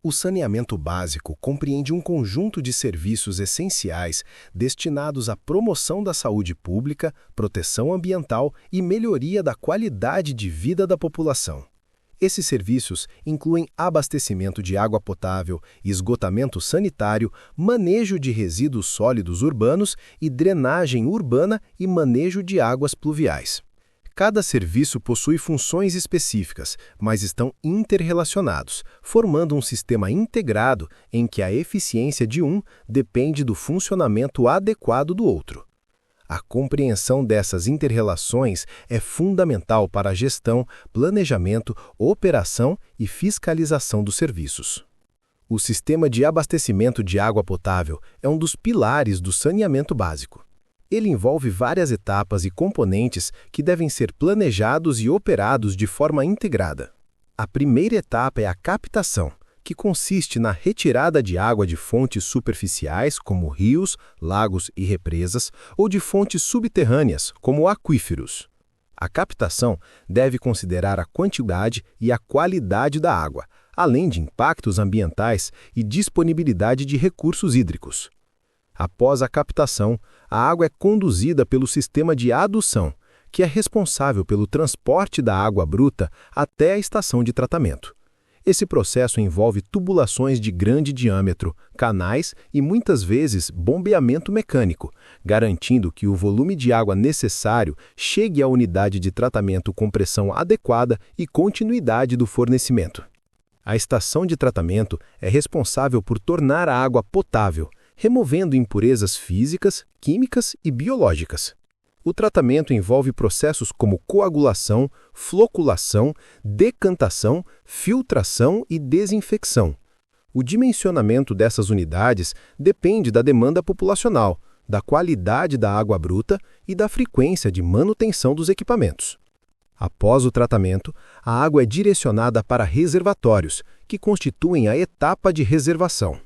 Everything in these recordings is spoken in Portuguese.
O saneamento básico compreende um conjunto de serviços essenciais destinados à promoção da saúde pública, proteção ambiental e melhoria da qualidade de vida da população. Esses serviços incluem abastecimento de água potável, esgotamento sanitário, manejo de resíduos sólidos urbanos e drenagem urbana e manejo de águas pluviais. Cada serviço possui funções específicas, mas estão interrelacionados, formando um sistema integrado em que a eficiência de um depende do funcionamento adequado do outro. A compreensão dessas interrelações é fundamental para a gestão, planejamento, operação e fiscalização dos serviços. O sistema de abastecimento de água potável é um dos pilares do saneamento básico. Ele envolve várias etapas e componentes que devem ser planejados e operados de forma integrada. A primeira etapa é a captação, que consiste na retirada de água de fontes superficiais, como rios, lagos e represas, ou de fontes subterrâneas, como aquíferos. A captação deve considerar a quantidade e a qualidade da água, além de impactos ambientais e disponibilidade de recursos hídricos. Após a captação, a água é conduzida pelo sistema de adução, que é responsável pelo transporte da água bruta até a estação de tratamento. Esse processo envolve tubulações de grande diâmetro, canais e, muitas vezes, bombeamento mecânico, garantindo que o volume de água necessário chegue à unidade de tratamento com pressão adequada e continuidade do fornecimento. A estação de tratamento é responsável por tornar a água potável, removendo impurezas físicas, químicas e biológicas. O tratamento envolve processos como coagulação, floculação, decantação, filtração e desinfecção. O dimensionamento dessas unidades depende da demanda populacional, da qualidade da água bruta e da frequência de manutenção dos equipamentos. Após o tratamento, a água é direcionada para reservatórios, que constituem a etapa de reservação.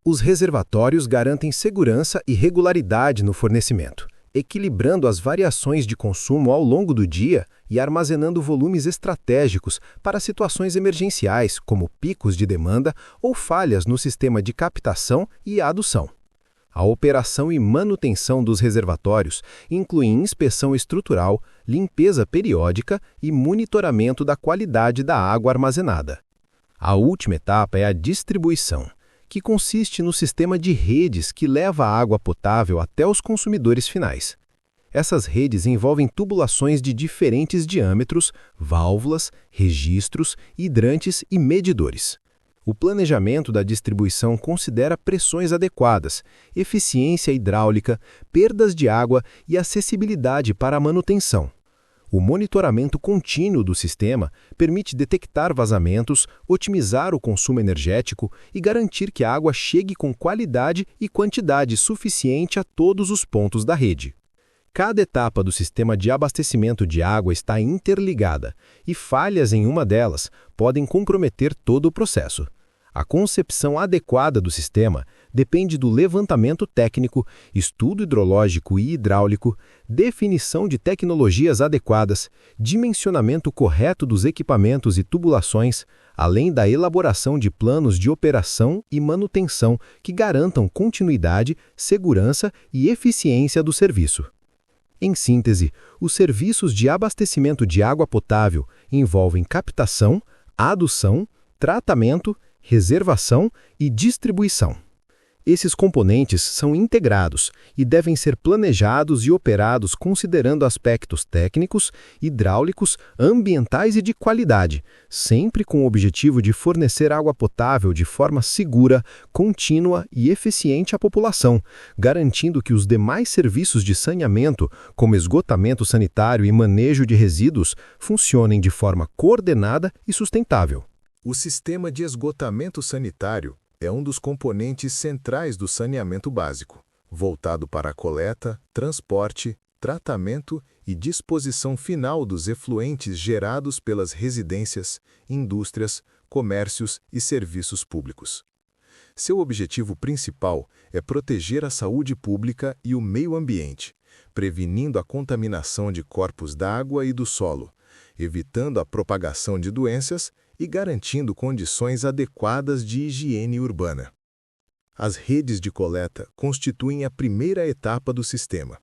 Os reservatórios garantem segurança e regularidade no fornecimento, equilibrando as variações de consumo ao longo do dia e armazenando volumes estratégicos para situações emergenciais, como picos de demanda ou falhas no sistema de captação e adução. A operação e manutenção dos reservatórios incluem inspeção estrutural, limpeza periódica e monitoramento da qualidade da água armazenada. A última etapa é a distribuição, que consiste no sistema de redes que leva a água potável até os consumidores finais. Essas redes envolvem tubulações de diferentes diâmetros, válvulas, registros, hidrantes e medidores. O planejamento da distribuição considera pressões adequadas, eficiência hidráulica, perdas de água e acessibilidade para a manutenção. O monitoramento contínuo do sistema permite detectar vazamentos, otimizar o consumo energético e garantir que a água chegue com qualidade e quantidade suficiente a todos os pontos da rede. Cada etapa do sistema de abastecimento de água está interligada e falhas em uma delas podem comprometer todo o processo. A concepção adequada do sistema depende do levantamento técnico, estudo hidrológico e hidráulico, definição de tecnologias adequadas, dimensionamento correto dos equipamentos e tubulações, além da elaboração de planos de operação e manutenção que garantam continuidade, segurança e eficiência do serviço. Em síntese, os serviços de abastecimento de água potável envolvem captação, adução, tratamento, reservação e distribuição. Esses componentes são integrados e devem ser planejados e operados considerando aspectos técnicos, hidráulicos, ambientais e de qualidade, sempre com o objetivo de fornecer água potável de forma segura, contínua e eficiente à população, garantindo que os demais serviços de saneamento, como esgotamento sanitário e manejo de resíduos, funcionem de forma coordenada e sustentável. O sistema de esgotamento sanitário é um dos componentes centrais do saneamento básico, voltado para a coleta, transporte, tratamento e disposição final dos efluentes gerados pelas residências, indústrias, comércios e serviços públicos. Seu objetivo principal é proteger a saúde pública e o meio ambiente, prevenindo a contaminação de corpos d'água e do solo, evitando a propagação de doenças e garantindo condições adequadas de higiene urbana. As redes de coleta constituem a primeira etapa do sistema.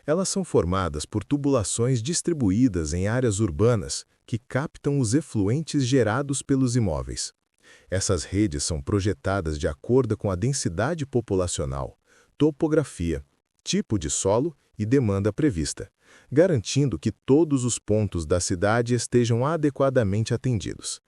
Elas são formadas por tubulações distribuídas em áreas urbanas que captam os efluentes gerados pelos imóveis. Essas redes são projetadas de acordo com a densidade populacional, topografia, tipo de solo e demanda prevista, garantindo que todos os pontos da cidade estejam adequadamente atendidos.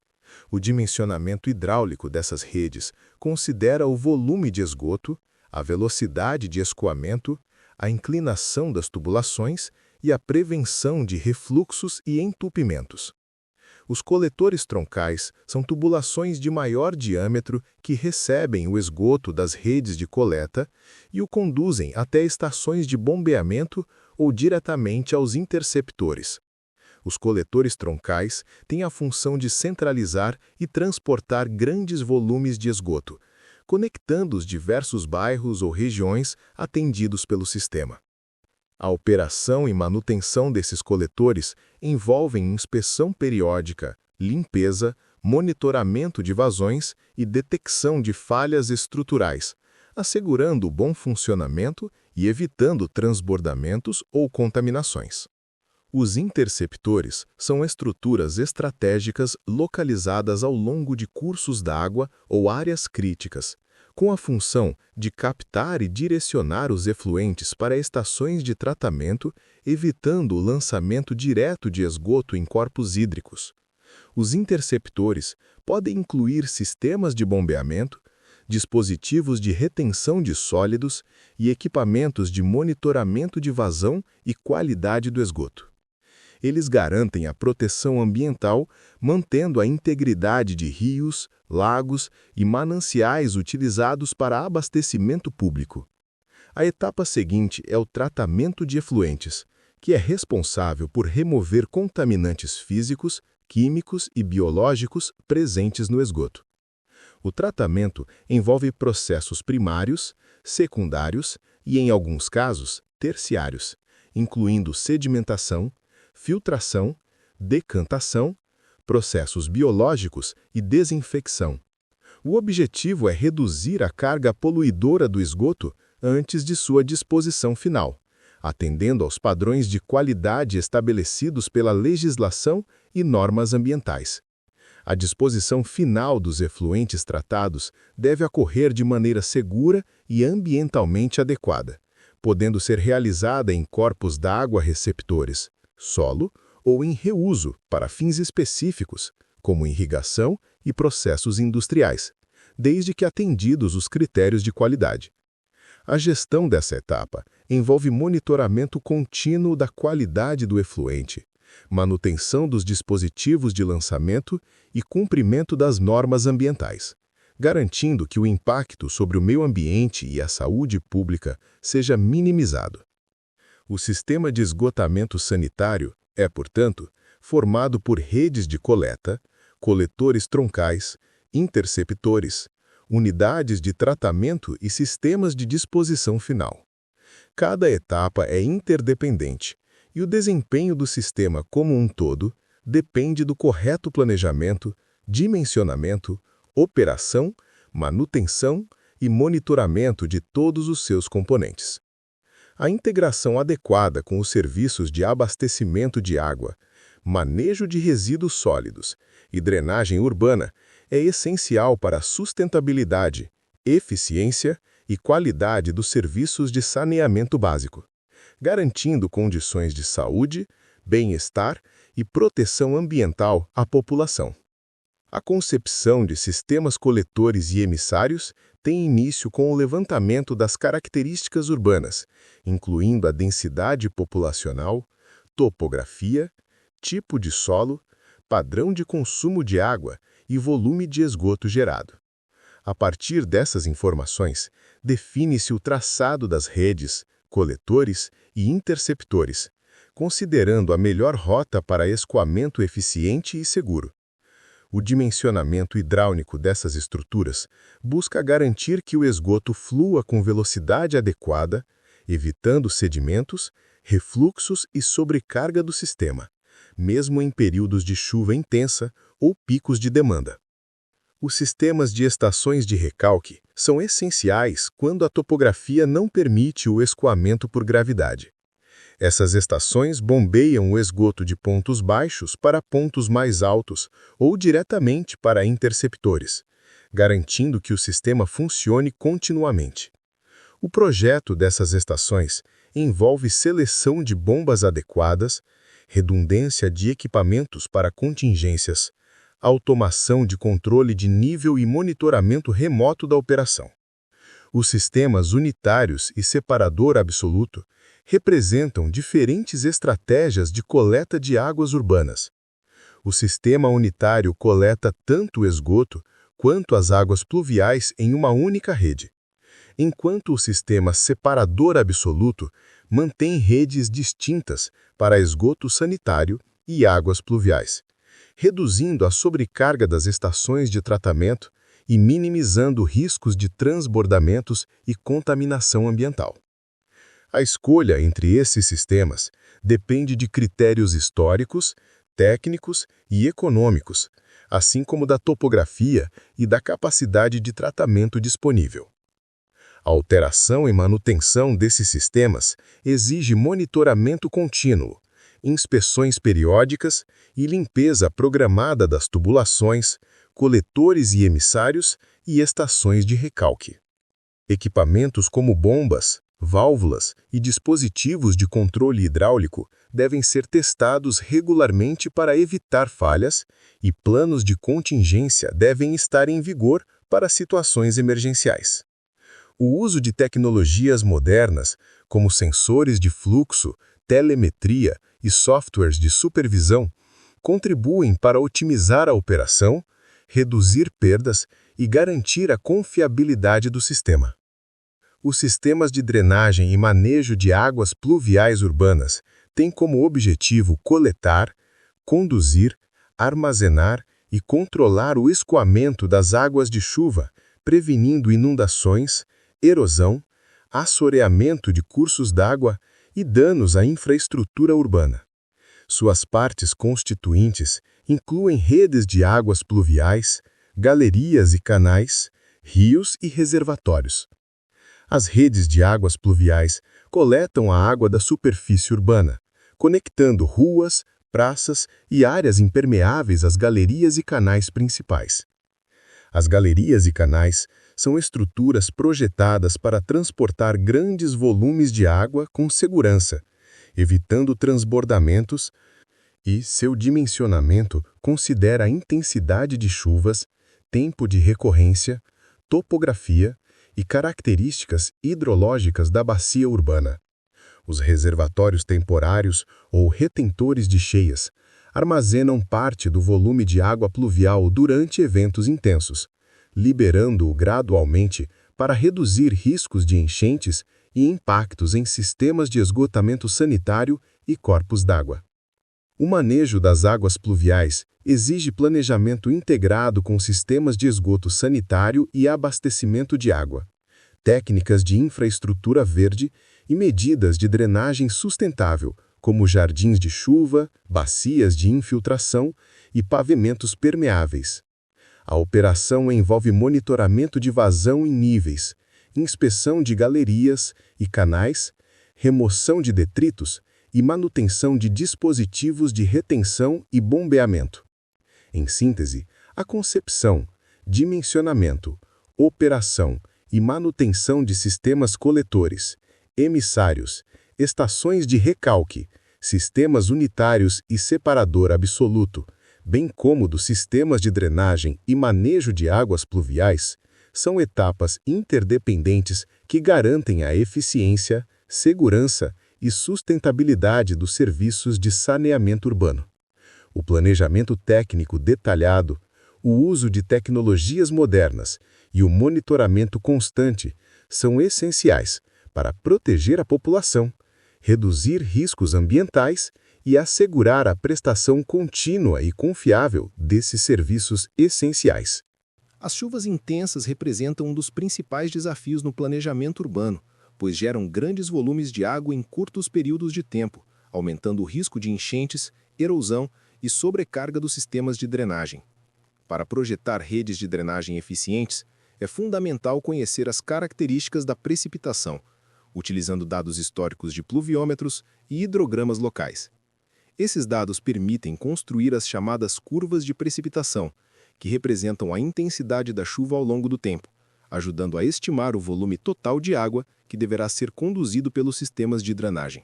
O dimensionamento hidráulico dessas redes considera o volume de esgoto, a velocidade de escoamento, a inclinação das tubulações e a prevenção de refluxos e entupimentos. Os coletores troncais são tubulações de maior diâmetro que recebem o esgoto das redes de coleta e o conduzem até estações de bombeamento ou diretamente aos interceptores. Os coletores troncais têm a função de centralizar e transportar grandes volumes de esgoto, conectando os diversos bairros ou regiões atendidos pelo sistema. A operação e manutenção desses coletores envolvem inspeção periódica, limpeza, monitoramento de vazões e detecção de falhas estruturais, assegurando o bom funcionamento e evitando transbordamentos ou contaminações. Os interceptores são estruturas estratégicas localizadas ao longo de cursos d'água ou áreas críticas, com a função de captar e direcionar os efluentes para estações de tratamento, evitando o lançamento direto de esgoto em corpos hídricos. Os interceptores podem incluir sistemas de bombeamento, dispositivos de retenção de sólidos e equipamentos de monitoramento de vazão e qualidade do esgoto. Eles garantem a proteção ambiental, mantendo a integridade de rios, lagos e mananciais utilizados para abastecimento público. A etapa seguinte é o tratamento de efluentes, que é responsável por remover contaminantes físicos, químicos e biológicos presentes no esgoto. O tratamento envolve processos primários, secundários e, em alguns casos, terciários, incluindo sedimentação, filtração, decantação, processos biológicos e desinfecção. O objetivo é reduzir a carga poluidora do esgoto antes de sua disposição final, atendendo aos padrões de qualidade estabelecidos pela legislação e normas ambientais. A disposição final dos efluentes tratados deve ocorrer de maneira segura e ambientalmente adequada, podendo ser realizada em corpos d'água receptores, solo ou em reuso para fins específicos, como irrigação e processos industriais, desde que atendidos os critérios de qualidade. A gestão dessa etapa envolve monitoramento contínuo da qualidade do efluente, manutenção dos dispositivos de lançamento e cumprimento das normas ambientais, garantindo que o impacto sobre o meio ambiente e a saúde pública seja minimizado. O sistema de esgotamento sanitário é, portanto, formado por redes de coleta, coletores troncais, interceptores, unidades de tratamento e sistemas de disposição final. Cada etapa é interdependente e o desempenho do sistema como um todo depende do correto planejamento, dimensionamento, operação, manutenção e monitoramento de todos os seus componentes. A integração adequada com os serviços de abastecimento de água, manejo de resíduos sólidos e drenagem urbana é essencial para a sustentabilidade, eficiência e qualidade dos serviços de saneamento básico, garantindo condições de saúde, bem-estar e proteção ambiental à população. A concepção de sistemas coletores e emissários tem início com o levantamento das características urbanas, incluindo a densidade populacional, topografia, tipo de solo, padrão de consumo de água e volume de esgoto gerado. A partir dessas informações, define-se o traçado das redes, coletores e interceptores, considerando a melhor rota para escoamento eficiente e seguro. O dimensionamento hidráulico dessas estruturas busca garantir que o esgoto flua com velocidade adequada, evitando sedimentos, refluxos e sobrecarga do sistema, mesmo em períodos de chuva intensa ou picos de demanda. Os sistemas de estações de recalque são essenciais quando a topografia não permite o escoamento por gravidade. Essas estações bombeiam o esgoto de pontos baixos para pontos mais altos ou diretamente para interceptores, garantindo que o sistema funcione continuamente. O projeto dessas estações envolve seleção de bombas adequadas, redundância de equipamentos para contingências, automação de controle de nível e monitoramento remoto da operação. Os sistemas unitários e separador absoluto representam diferentes estratégias de coleta de águas urbanas. O sistema unitário coleta tanto o esgoto quanto as águas pluviais em uma única rede, enquanto o sistema separador absoluto mantém redes distintas para esgoto sanitário e águas pluviais, reduzindo a sobrecarga das estações de tratamento e minimizando riscos de transbordamentos e contaminação ambiental. A escolha entre esses sistemas depende de critérios históricos, técnicos e econômicos, assim como da topografia e da capacidade de tratamento disponível. A alteração e manutenção desses sistemas exige monitoramento contínuo, inspeções periódicas e limpeza programada das tubulações, coletores e emissários e estações de recalque. Equipamentos como bombas, válvulas e dispositivos de controle hidráulico devem ser testados regularmente para evitar falhas e planos de contingência devem estar em vigor para situações emergenciais. O uso de tecnologias modernas, como sensores de fluxo, telemetria e softwares de supervisão, contribuem para otimizar a operação, reduzir perdas e garantir a confiabilidade do sistema. Os sistemas de drenagem e manejo de águas pluviais urbanas têm como objetivo coletar, conduzir, armazenar e controlar o escoamento das águas de chuva, prevenindo inundações, erosão, assoreamento de cursos d'água e danos à infraestrutura urbana. Suas partes constituintes incluem redes de águas pluviais, galerias e canais, rios e reservatórios. As redes de águas pluviais coletam a água da superfície urbana, conectando ruas, praças e áreas impermeáveis às galerias e canais principais. As galerias e canais são estruturas projetadas para transportar grandes volumes de água com segurança, evitando transbordamentos, e seu dimensionamento considera a intensidade de chuvas, tempo de recorrência, topografia e características hidrológicas da bacia urbana. Os reservatórios temporários ou retentores de cheias armazenam parte do volume de água pluvial durante eventos intensos, liberando-o gradualmente para reduzir riscos de enchentes e impactos em sistemas de esgotamento sanitário e corpos d'água. O manejo das águas pluviais exige planejamento integrado com sistemas de esgoto sanitário e abastecimento de água, técnicas de infraestrutura verde e medidas de drenagem sustentável, como jardins de chuva, bacias de infiltração e pavimentos permeáveis. A operação envolve monitoramento de vazão em níveis, inspeção de galerias e canais, remoção de detritos e manutenção de dispositivos de retenção e bombeamento. Em síntese, a concepção, dimensionamento, operação e manutenção de sistemas coletores, emissários, estações de recalque, sistemas unitários e separador absoluto, bem como dos sistemas de drenagem e manejo de águas pluviais, são etapas interdependentes que garantem a eficiência, segurança e sustentabilidade dos serviços de saneamento urbano. O planejamento técnico detalhado, o uso de tecnologias modernas e o monitoramento constante são essenciais para proteger a população, reduzir riscos ambientais e assegurar a prestação contínua e confiável desses serviços essenciais. As chuvas intensas representam um dos principais desafios no planejamento urbano, pois geram grandes volumes de água em curtos períodos de tempo, aumentando o risco de enchentes erosão e sobrecarga dos sistemas de drenagem. Para projetar redes de drenagem eficientes, é fundamental conhecer as características da precipitação, utilizando dados históricos de pluviômetros e hidrogramas locais. Esses dados permitem construir as chamadas curvas de precipitação, que representam a intensidade da chuva ao longo do tempo, ajudando a estimar o volume total de água que deverá ser conduzido pelos sistemas de drenagem.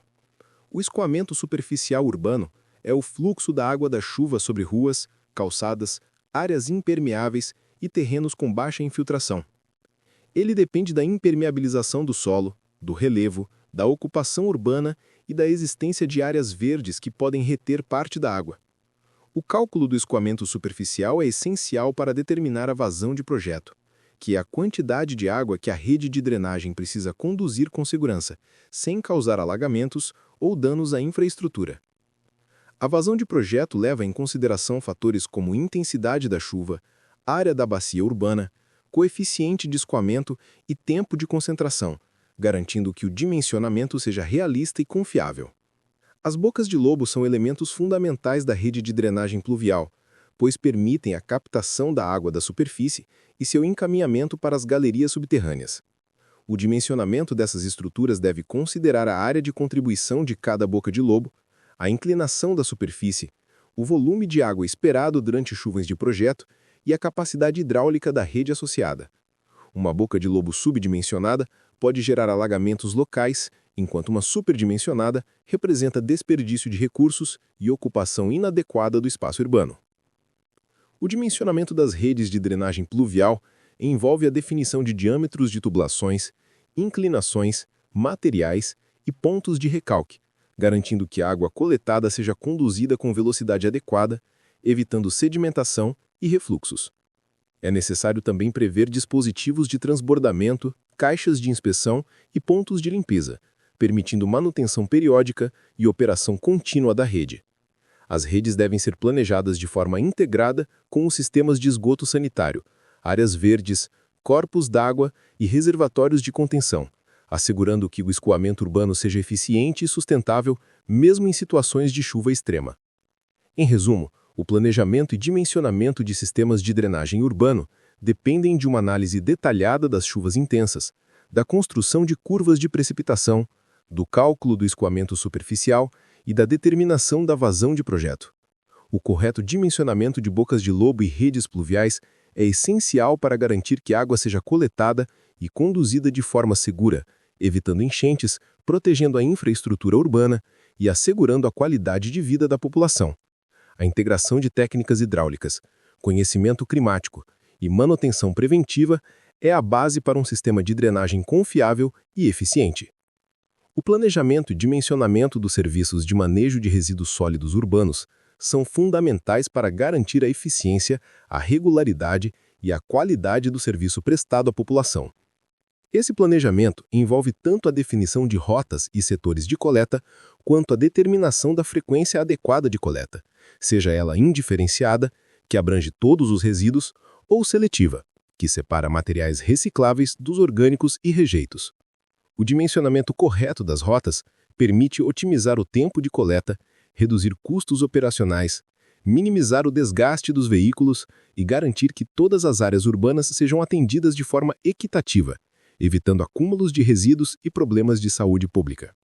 O escoamento superficial urbano é o fluxo da água da chuva sobre ruas, calçadas, áreas impermeáveis e terrenos com baixa infiltração. Ele depende da impermeabilização do solo, do relevo, da ocupação urbana e da existência de áreas verdes que podem reter parte da água. O cálculo do escoamento superficial é essencial para determinar a vazão de projeto, que é a quantidade de água que a rede de drenagem precisa conduzir com segurança, sem causar alagamentos ou danos à infraestrutura. A vazão de projeto leva em consideração fatores como intensidade da chuva, área da bacia urbana, coeficiente de escoamento e tempo de concentração, garantindo que o dimensionamento seja realista e confiável. As bocas de lobo são elementos fundamentais da rede de drenagem pluvial, pois permitem a captação da água da superfície e seu encaminhamento para as galerias subterrâneas. O dimensionamento dessas estruturas deve considerar a área de contribuição de cada boca de lobo, a inclinação da superfície, o volume de água esperado durante chuvas de projeto e a capacidade hidráulica da rede associada. Uma boca de lobo subdimensionada pode gerar alagamentos locais, enquanto uma superdimensionada representa desperdício de recursos e ocupação inadequada do espaço urbano. O dimensionamento das redes de drenagem pluvial envolve a definição de diâmetros de tubulações, inclinações, materiais e pontos de recalque, garantindo que a água coletada seja conduzida com velocidade adequada, evitando sedimentação e refluxos. É necessário também prever dispositivos de transbordamento, caixas de inspeção e pontos de limpeza, permitindo manutenção periódica e operação contínua da rede. As redes devem ser planejadas de forma integrada com os sistemas de esgoto sanitário, áreas verdes, corpos d'água e reservatórios de contenção, assegurando que o escoamento urbano seja eficiente e sustentável, mesmo em situações de chuva extrema. Em resumo, o planejamento e dimensionamento de sistemas de drenagem urbano dependem de uma análise detalhada das chuvas intensas, da construção de curvas de precipitação, do cálculo do escoamento superficial e da determinação da vazão de projeto. O correto dimensionamento de bocas de lobo e redes pluviais é essencial para garantir que a água seja coletada e conduzida de forma segura, evitando enchentes, protegendo a infraestrutura urbana e assegurando a qualidade de vida da população. A integração de técnicas hidráulicas, conhecimento climático e manutenção preventiva é a base para um sistema de drenagem confiável e eficiente. O planejamento e dimensionamento dos serviços de manejo de resíduos sólidos urbanos são fundamentais para garantir a eficiência, a regularidade e a qualidade do serviço prestado à população. Esse planejamento envolve tanto a definição de rotas e setores de coleta, quanto a determinação da frequência adequada de coleta, seja ela indiferenciada, que abrange todos os resíduos, ou seletiva, que separa materiais recicláveis dos orgânicos e rejeitos. O dimensionamento correto das rotas permite otimizar o tempo de coleta, reduzir custos operacionais, minimizar o desgaste dos veículos e garantir que todas as áreas urbanas sejam atendidas de forma equitativa, evitando acúmulos de resíduos e problemas de saúde pública.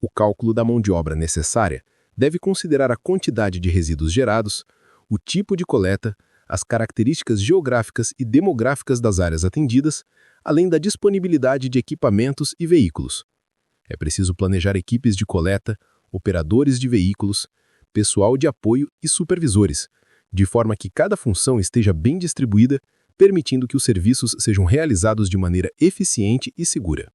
O cálculo da mão de obra necessária deve considerar a quantidade de resíduos gerados, o tipo de coleta, as características geográficas e demográficas das áreas atendidas, além da disponibilidade de equipamentos e veículos. É preciso planejar equipes de coleta, operadores de veículos, pessoal de apoio e supervisores, de forma que cada função esteja bem distribuída, permitindo que os serviços sejam realizados de maneira eficiente e segura.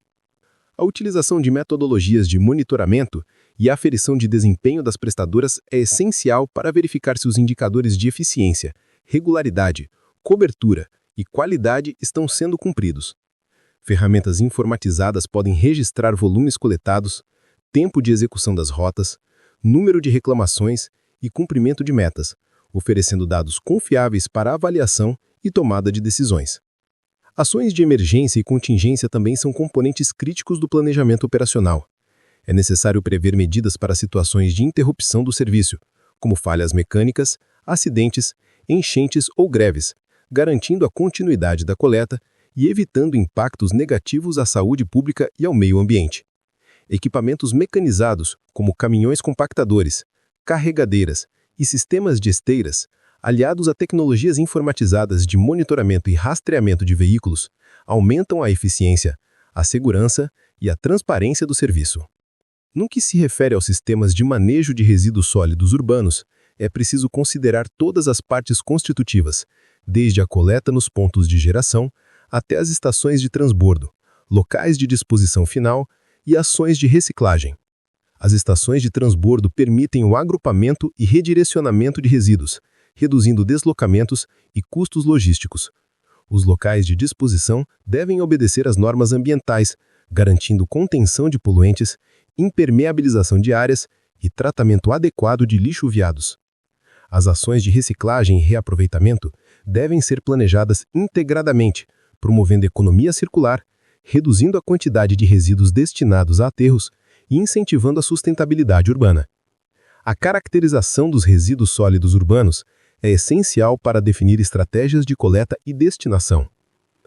A utilização de metodologias de monitoramento e aferição de desempenho das prestadoras é essencial para verificar se os indicadores de eficiência, regularidade, cobertura e qualidade estão sendo cumpridos. Ferramentas informatizadas podem registrar volumes coletados, tempo de execução das rotas, número de reclamações e cumprimento de metas, oferecendo dados confiáveis para avaliação e tomada de decisões. Ações de emergência e contingência também são componentes críticos do planejamento operacional. É necessário prever medidas para situações de interrupção do serviço, como falhas mecânicas, acidentes, enchentes ou greves, garantindo a continuidade da coleta e evitando impactos negativos à saúde pública e ao meio ambiente. Equipamentos mecanizados, como caminhões compactadores, carregadeiras e sistemas de esteiras, aliados a tecnologias informatizadas de monitoramento e rastreamento de veículos, aumentam a eficiência, a segurança e a transparência do serviço. No que se refere aos sistemas de manejo de resíduos sólidos urbanos, é preciso considerar todas as partes constitutivas, desde a coleta nos pontos de geração até as estações de transbordo, locais de disposição final e ações de reciclagem. As estações de transbordo permitem o agrupamento e redirecionamento de resíduos, reduzindo deslocamentos e custos logísticos. Os locais de disposição devem obedecer às normas ambientais, garantindo contenção de poluentes, impermeabilização de áreas e tratamento adequado de lixo-viados. As ações de reciclagem e reaproveitamento devem ser planejadas integradamente, promovendo economia circular, reduzindo a quantidade de resíduos destinados a aterros e incentivando a sustentabilidade urbana. A caracterização dos resíduos sólidos urbanos é essencial para definir estratégias de coleta e destinação.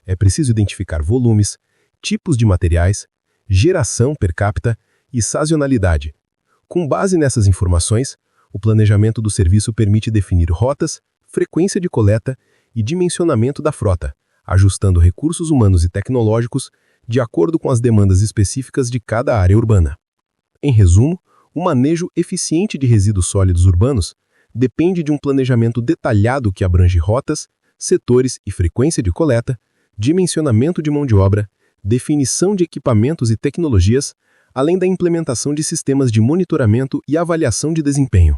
É preciso identificar volumes, tipos de materiais, geração per capita e sazonalidade. Com base nessas informações, o planejamento do serviço permite definir rotas, frequência de coleta e dimensionamento da frota, ajustando recursos humanos e tecnológicos de acordo com as demandas específicas de cada área urbana. Em resumo, o manejo eficiente de resíduos sólidos urbanos depende de um planejamento detalhado que abrange rotas, setores e frequência de coleta, dimensionamento de mão de obra, definição de equipamentos e tecnologias, além da implementação de sistemas de monitoramento e avaliação de desempenho.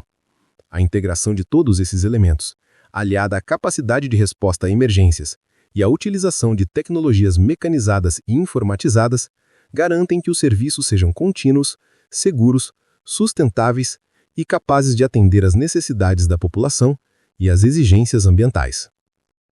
A integração de todos esses elementos, aliada à capacidade de resposta a emergências e à utilização de tecnologias mecanizadas e informatizadas, garantem que os serviços sejam contínuos, seguros, sustentáveis e capazes de atender às necessidades da população e às exigências ambientais.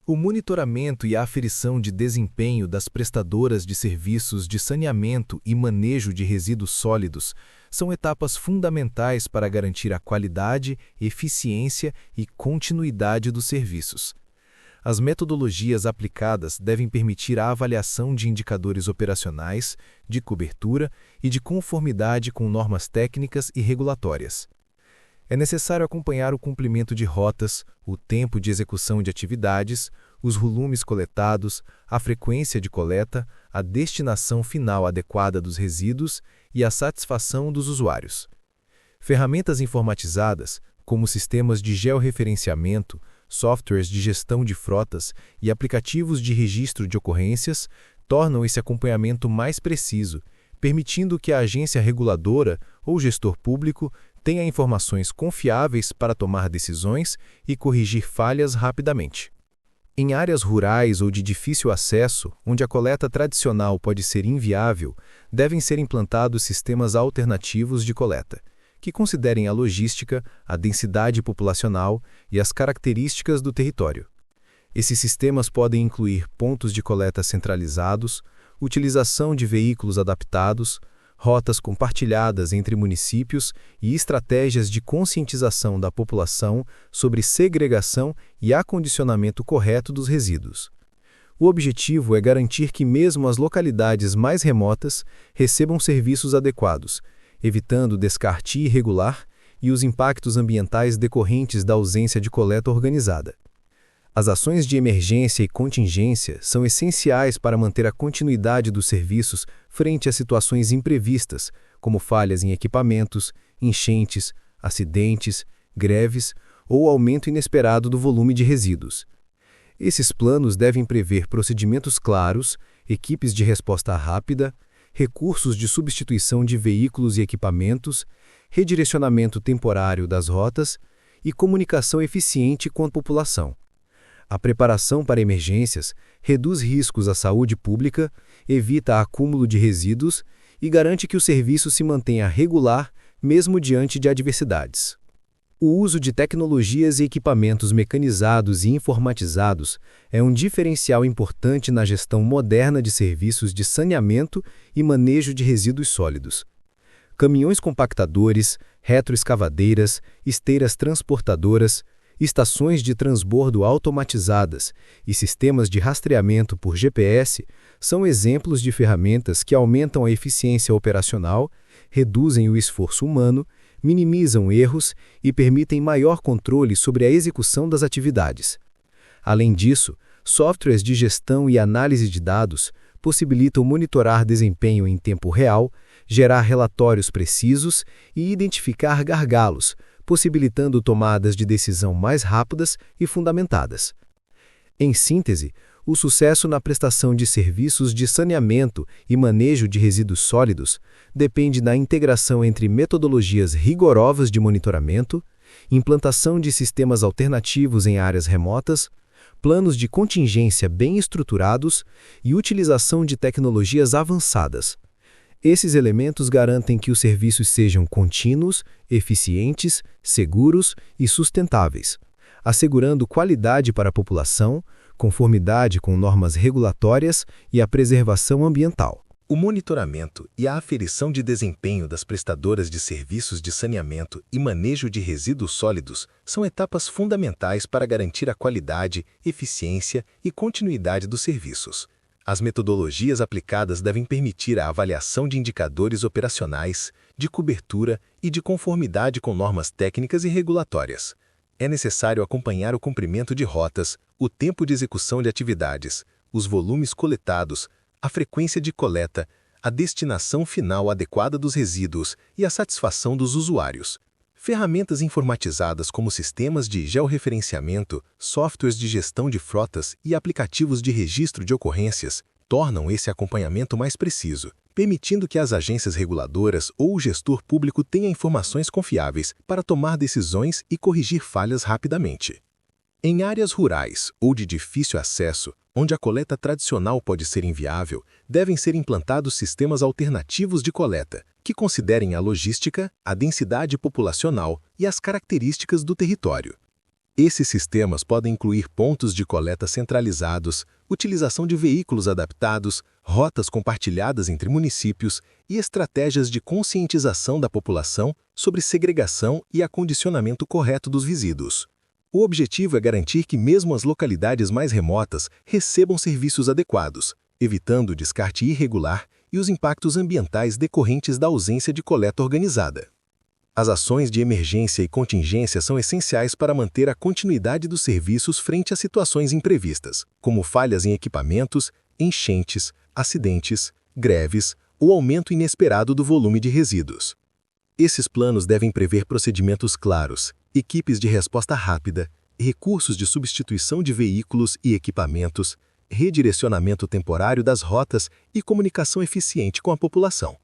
O monitoramento e a aferição de desempenho das prestadoras de serviços de saneamento e manejo de resíduos sólidos são etapas fundamentais para garantir a qualidade, eficiência e continuidade dos serviços. As metodologias aplicadas devem permitir a avaliação de indicadores operacionais, de cobertura e de conformidade com normas técnicas e regulatórias. É necessário acompanhar o cumprimento de rotas, o tempo de execução de atividades, os volumes coletados, a frequência de coleta, a destinação final adequada dos resíduos e a satisfação dos usuários. Ferramentas informatizadas, como sistemas de georreferenciamento, softwares de gestão de frotas e aplicativos de registro de ocorrências, tornam esse acompanhamento mais preciso, permitindo que a agência reguladora ou gestor público tenha informações confiáveis para tomar decisões e corrigir falhas rapidamente. Em áreas rurais ou de difícil acesso, onde a coleta tradicional pode ser inviável, devem ser implantados sistemas alternativos de coleta, que considerem a logística, a densidade populacional e as características do território. Esses sistemas podem incluir pontos de coleta centralizados, utilização de veículos adaptados, rotas compartilhadas entre municípios e estratégias de conscientização da população sobre segregação e acondicionamento correto dos resíduos. O objetivo é garantir que mesmo as localidades mais remotas recebam serviços adequados, evitando o descarte irregular e os impactos ambientais decorrentes da ausência de coleta organizada. As ações de emergência e contingência são essenciais para manter a continuidade dos serviços frente a situações imprevistas, como falhas em equipamentos, enchentes, acidentes, greves ou aumento inesperado do volume de resíduos. Esses planos devem prever procedimentos claros, equipes de resposta rápida, recursos de substituição de veículos e equipamentos, redirecionamento temporário das rotas e comunicação eficiente com a população. A preparação para emergências reduz riscos à saúde pública, evita acúmulo de resíduos e garante que o serviço se mantenha regular mesmo diante de adversidades. O uso de tecnologias e equipamentos mecanizados e informatizados é um diferencial importante na gestão moderna de serviços de saneamento e manejo de resíduos sólidos. Caminhões compactadores, retroescavadeiras, esteiras transportadoras, estações de transbordo automatizadas e sistemas de rastreamento por GPS são exemplos de ferramentas que aumentam a eficiência operacional, reduzem o esforço humano, minimizam erros e permitem maior controle sobre a execução das atividades. Além disso, softwares de gestão e análise de dados possibilitam monitorar desempenho em tempo real, gerar relatórios precisos e identificar gargalos, possibilitando tomadas de decisão mais rápidas e fundamentadas. Em síntese, o sucesso na prestação de serviços de saneamento e manejo de resíduos sólidos depende da integração entre metodologias rigorosas de monitoramento, implantação de sistemas alternativos em áreas remotas, planos de contingência bem estruturados e utilização de tecnologias avançadas. Esses elementos garantem que os serviços sejam contínuos, eficientes, seguros e sustentáveis, assegurando qualidade para a população, conformidade com normas regulatórias e a preservação ambiental. O monitoramento e a aferição de desempenho das prestadoras de serviços de saneamento e manejo de resíduos sólidos são etapas fundamentais para garantir a qualidade, eficiência e continuidade dos serviços. As metodologias aplicadas devem permitir a avaliação de indicadores operacionais, de cobertura e de conformidade com normas técnicas e regulatórias. É necessário acompanhar o cumprimento de rotas, o tempo de execução de atividades, os volumes coletados, a frequência de coleta, a destinação final adequada dos resíduos e a satisfação dos usuários. Ferramentas informatizadas como sistemas de georreferenciamento, softwares de gestão de frotas e aplicativos de registro de ocorrências tornam esse acompanhamento mais preciso, permitindo que as agências reguladoras ou o gestor público tenham informações confiáveis para tomar decisões e corrigir falhas rapidamente. Em áreas rurais ou de difícil acesso, onde a coleta tradicional pode ser inviável, devem ser implantados sistemas alternativos de coleta, que considerem a logística, a densidade populacional e as características do território. Esses sistemas podem incluir pontos de coleta centralizados, utilização de veículos adaptados, rotas compartilhadas entre municípios e estratégias de conscientização da população sobre segregação e acondicionamento correto dos resíduos. O objetivo é garantir que mesmo as localidades mais remotas recebam serviços adequados, evitando o descarte irregular e os impactos ambientais decorrentes da ausência de coleta organizada. As ações de emergência e contingência são essenciais para manter a continuidade dos serviços frente a situações imprevistas, como falhas em equipamentos, enchentes, acidentes, greves ou aumento inesperado do volume de resíduos. Esses planos devem prever procedimentos claros, equipes de resposta rápida, recursos de substituição de veículos e equipamentos, redirecionamento temporário das rotas e comunicação eficiente com a população.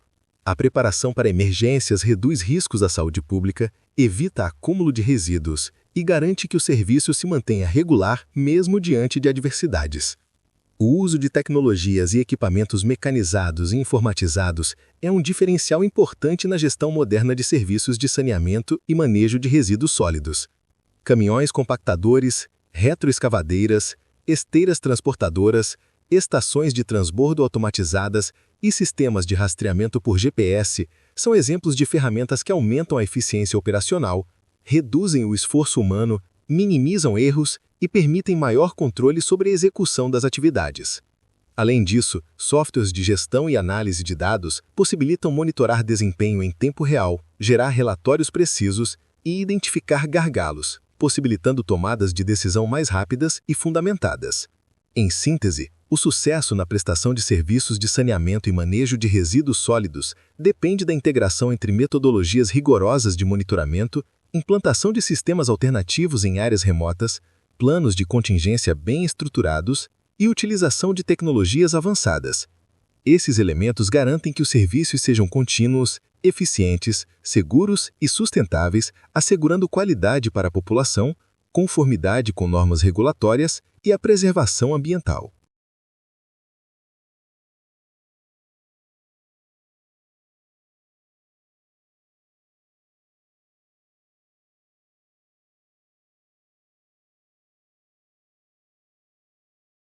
A preparação para emergências reduz riscos à saúde pública, evita acúmulo de resíduos e garante que o serviço se mantenha regular mesmo diante de adversidades. O uso de tecnologias e equipamentos mecanizados e informatizados é um diferencial importante na gestão moderna de serviços de saneamento e manejo de resíduos sólidos. Caminhões compactadores, retroescavadeiras, esteiras transportadoras, estações de transbordo automatizadas e sistemas de rastreamento por GPS são exemplos de ferramentas que aumentam a eficiência operacional, reduzem o esforço humano, minimizam erros e permitem maior controle sobre a execução das atividades. Além disso, softwares de gestão e análise de dados possibilitam monitorar desempenho em tempo real, gerar relatórios precisos e identificar gargalos, possibilitando tomadas de decisão mais rápidas e fundamentadas. Em síntese, o sucesso na prestação de serviços de saneamento e manejo de resíduos sólidos depende da integração entre metodologias rigorosas de monitoramento, implantação de sistemas alternativos em áreas remotas, planos de contingência bem estruturados e utilização de tecnologias avançadas. Esses elementos garantem que os serviços sejam contínuos, eficientes, seguros e sustentáveis, assegurando qualidade para a população, conformidade com normas regulatórias e a preservação ambiental.